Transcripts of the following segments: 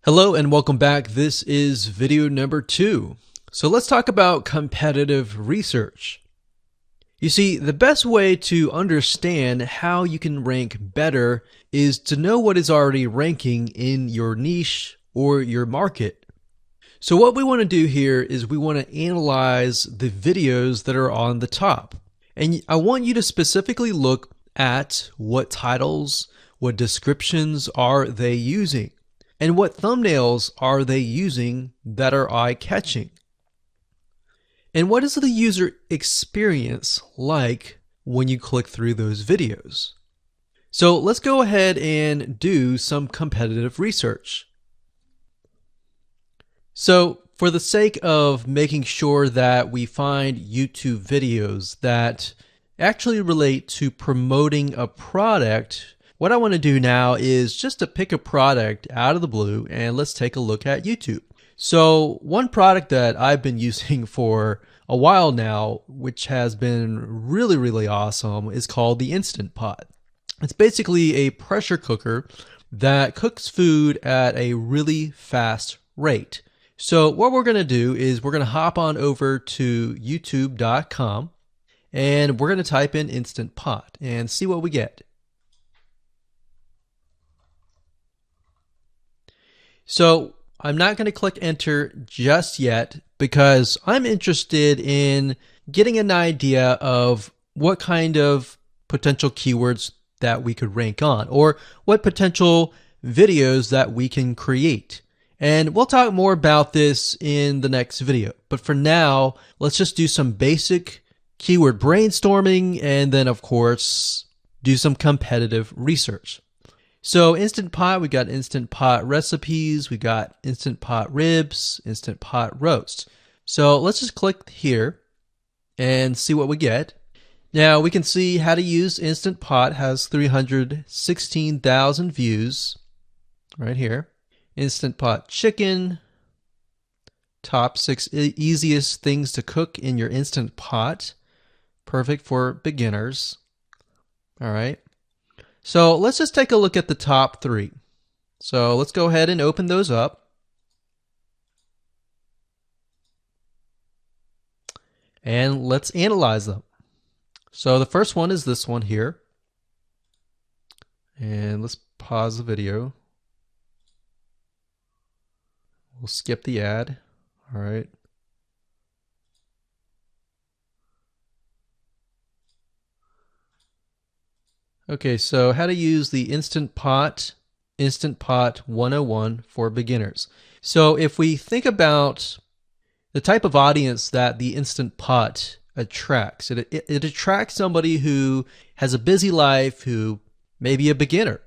Hello and welcome back. This is video number 2. So let's talk about competitive research. You see, the best way to understand how you can rank better is to know what is already ranking in your niche or your market. So what we want to do here is we want to analyze the videos that are on the top. And I want you to specifically look at what titles, what descriptions are they using. And what thumbnails are they using that are eye-catching? And what is the user experience like when you click through those videos? So let's go ahead and do some competitive research. So for the sake of making sure that we find YouTube videos that actually relate to promoting a product, what I want to do now is just to pick a product out of the blue and let's take a look at YouTube. So one product that I've been using for a while now, which has been really awesome, is called the Instant Pot. It's basically a pressure cooker that cooks food at a really fast rate. So what we're going to do is we're going to hop on over to youtube.com and we're going to type in Instant Pot and see what we get. So I'm not going to click enter just yet because I'm interested in getting an idea of what kind of potential keywords that we could rank on or what potential videos that we can create. And we'll talk more about this in the next video. But for now, let's just do some basic keyword brainstorming and then of course do some competitive research. So Instant Pot, we got Instant Pot recipes, we got Instant Pot ribs, Instant Pot roast. So let's just click here and see what we get. Now we can see how to use Instant Pot has 316,000 views right here. Instant Pot chicken, top 6 easiest things to cook in your Instant Pot. Perfect for beginners. All right. So let's just take a look at the top 3. So let's go ahead and open those up. And let's analyze them. So the first one is this one here. And let's pause the video. We'll skip the ad. All right. Okay, so how to use the Instant Pot 101 for beginners. So if we think about the type of audience that the Instant Pot attracts, it attracts somebody who has a busy life, who may be a beginner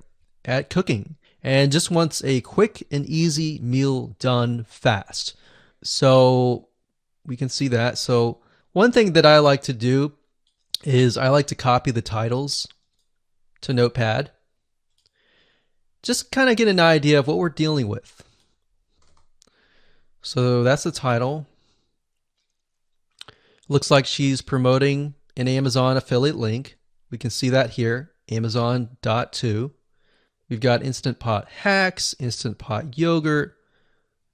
at cooking and just wants a quick and easy meal done fast. So we can see that. So one thing that I like to do is I like to copy the titles to Notepad. Just kind of get an idea of what we're dealing with. So that's the title. Looks like she's promoting an Amazon affiliate link. We can see that here, Amazon.to. We've got Instant Pot hacks, Instant Pot yogurt,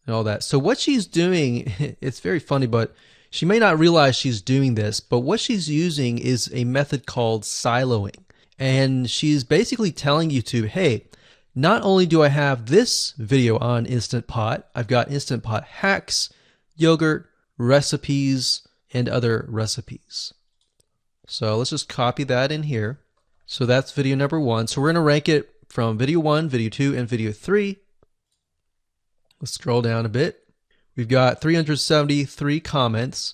and all that. So what she's doing, it's very funny, but she may not realize she's doing this, but what she's using is a method called siloing. And she's basically telling YouTube, hey, not only do I have this video on Instant Pot, I've got Instant Pot hacks, yogurt, recipes, and other recipes. So let's just copy that in here. So that's video number 1. So we're going to rank it from video 1, video 2, and video 3. Let's scroll down a bit. We've got 373 comments.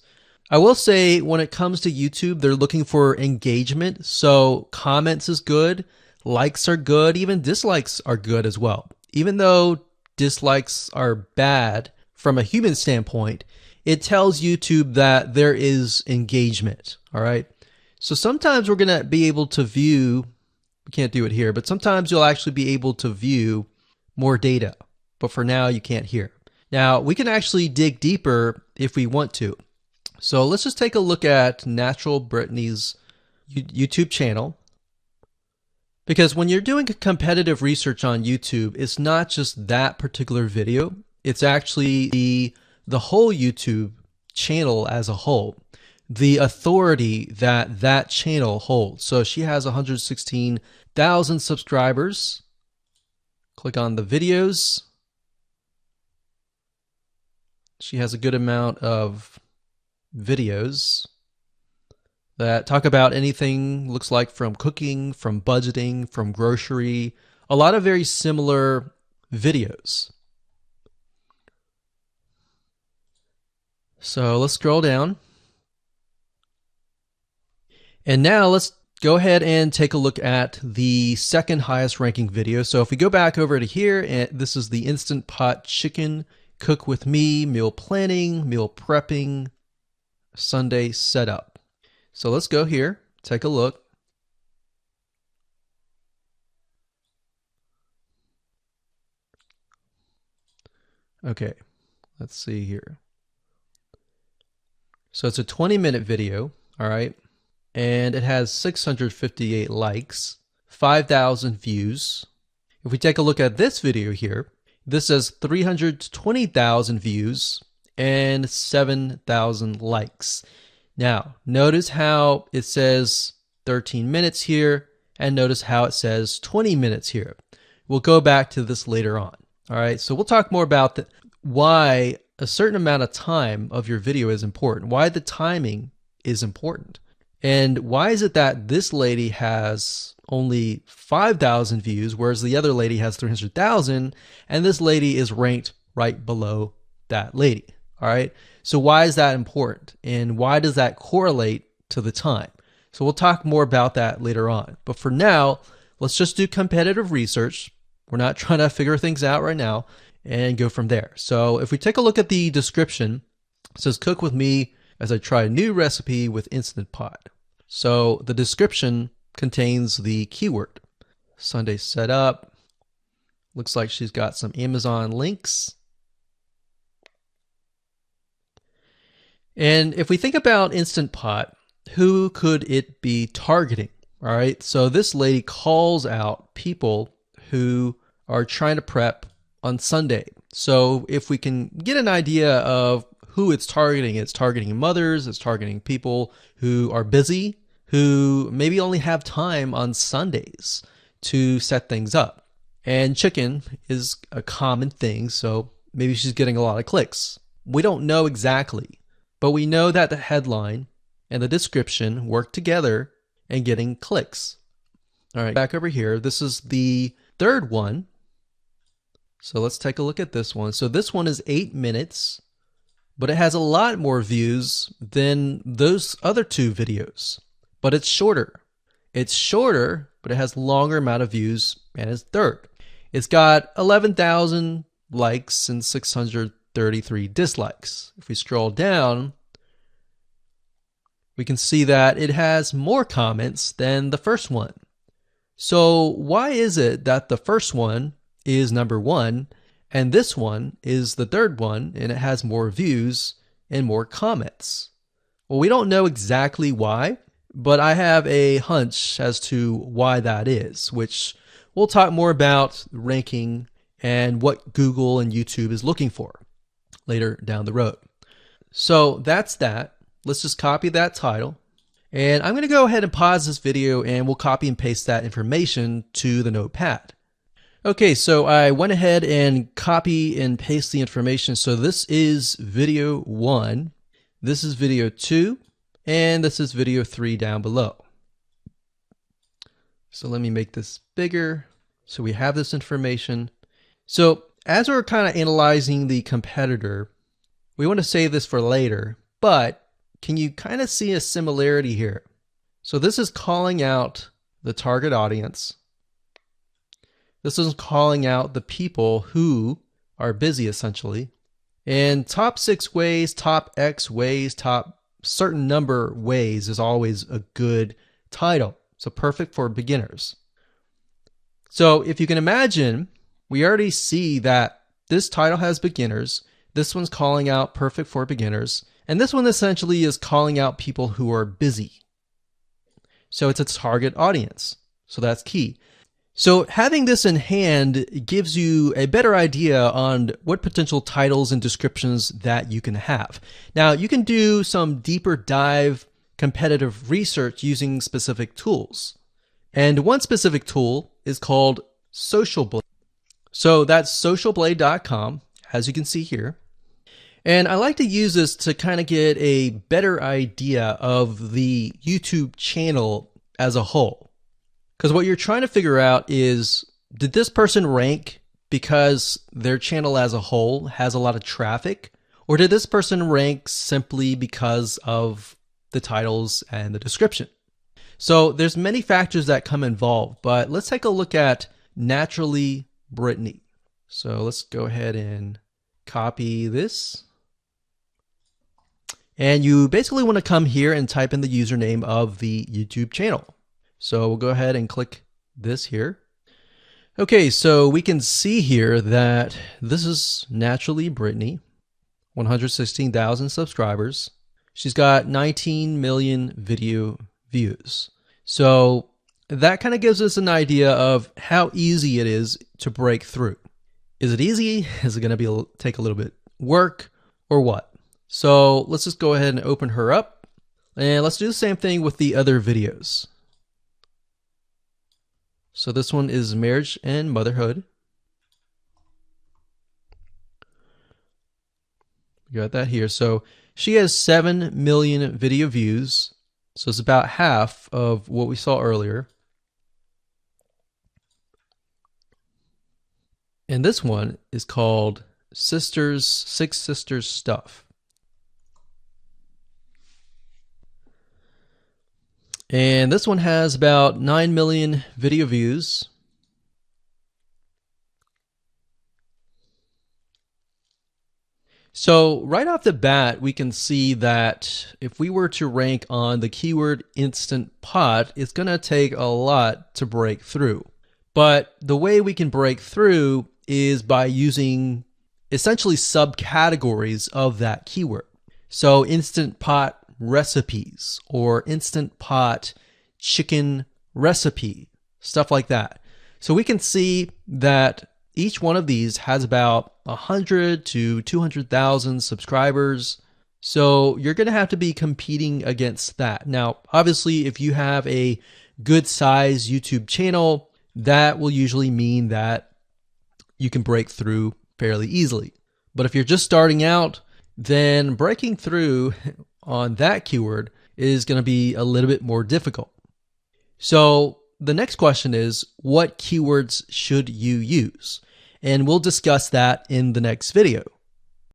I will say when it comes to YouTube, they're looking for engagement. So comments is good, likes are good, even dislikes are good as well. Even though dislikes are bad from a human standpoint, it tells YouTube that there is engagement. All right. So sometimes we're going to be able to view, we can't do it here, but sometimes you'll actually be able to view more data. But for now, you can't hear. Now, we can actually dig deeper if we want to. So let's just take a look at Natural Brittany's YouTube channel. Because when you're doing competitive research on YouTube, it's not just that particular video, it's actually the whole YouTube channel as a whole, the authority that that channel holds. So she has 116,000 subscribers. Click on the videos. She has a good amount of videos that talk about anything, looks like from cooking, from budgeting, from grocery, a lot of very similar videos. So let's scroll down. And now let's go ahead and take a look at the second highest ranking video. So if we go back over to here, and this is the Instant Pot Chicken Cook With Me, meal planning, meal prepping, Sunday setup. So let's go here, take a look. Okay, let's see here. So it's a 20-minute video, all right, and it has 658 likes, 5,000 views. If we take a look at this video here, this has 320,000 views and 7,000 likes. Now, notice how it says 13 minutes here, and notice how it says 20 minutes here. We'll go back to this later on. All right, so we'll talk more about why a certain amount of time of your video is important, why the timing is important. And why is it that this lady has only 5,000 views, whereas the other lady has 300,000, and this lady is ranked right below that lady? All right, so why is that important, and why does that correlate to the time? So we'll talk more about that later on. But for now, let's just do competitive research. We're not trying to figure things out right now, and go from there. So if we take a look at the description, it says cook with me as I try a new recipe with Instant Pot. So the description contains the keyword. Sunday setup. Looks like she's got some Amazon links. And if we think about Instant Pot, who could it be targeting? All right, so this lady calls out people who are trying to prep on Sunday. So if we can get an idea of who it's targeting mothers, it's targeting people who are busy, who maybe only have time on Sundays to set things up. And chicken is a common thing, so maybe she's getting a lot of clicks. We don't know exactly, but we know that the headline and the description work together and getting clicks. All right, back over here. This is the third one. So let's take a look at this one. So this one is 8 minutes, but it has a lot more views than those other two videos, but it's shorter. It's shorter, but it has longer amount of views, and it's third. It's got 11,000 likes and 633 dislikes. If we scroll down, we can see that it has more comments than the first one. So why is it that the first one is number one and this one is the third one and it has more views and more comments? Well, we don't know exactly why, but I have a hunch as to why that is, which we'll talk more about ranking and what Google and YouTube is looking for later down the road. So that's that. Let's just copy that title. And I'm going to go ahead and pause this video and we'll copy and paste that information to the notepad. Okay, so I went ahead and copy and paste the information. So this is video 1, this is video 2, and this is video 3 down below. So let me make this bigger so we have this information. So as we're kind of analyzing the competitor, we want to save this for later, but can you kind of see a similarity here? So this is calling out the target audience. This is calling out the people who are busy, essentially. And top 6 ways, top X ways, top certain number ways is always a good title. So perfect for beginners. So if you can imagine, we already see that this title has beginners. This one's calling out perfect for beginners. And this one essentially is calling out people who are busy. So it's a target audience. So that's key. So having this in hand gives you a better idea on what potential titles and descriptions that you can have. Now, you can do some deeper dive competitive research using specific tools. And one specific tool is called Social Blade. So that's socialblade.com, as you can see here. And I like to use this to kind of get a better idea of the YouTube channel as a whole. Because what you're trying to figure out is, did this person rank because their channel as a whole has a lot of traffic? Or did this person rank simply because of the titles and the description? So there's many factors that come involved, but let's take a look at Naturally Brittany. So let's go ahead and copy this. And you basically want to come here and type in the username of the YouTube channel. So we'll go ahead and click this here. Okay, so we can see here that this is Naturally Brittany, 116,000 subscribers. She's got 19 million video views. So that kind of gives us an idea of how easy it is to break through. Is it easy? Is it going to take a little bit work or what? So let's just go ahead and open her up, and let's do the same thing with the other videos. So this one is marriage and motherhood. We got that here. So she has 7 million video views. So it's about half of what we saw earlier. And this one is called Six Sisters Stuff. And this one has about 9 million video views. So right off the bat, we can see that if we were to rank on the keyword Instant Pot, it's going to take a lot to break through. But the way we can break through is by using essentially subcategories of that keyword. So Instant Pot recipes or Instant Pot chicken recipe, stuff like that. So we can see that each one of these has about 100 to 200,000 subscribers. So you're going to have to be competing against that. Now, obviously, if you have a good size YouTube channel, that will usually mean that you can break through fairly easily. But if you're just starting out, then breaking through on that keyword is going to be a little bit more difficult. So the next question is, what keywords should you use? And we'll discuss that in the next video.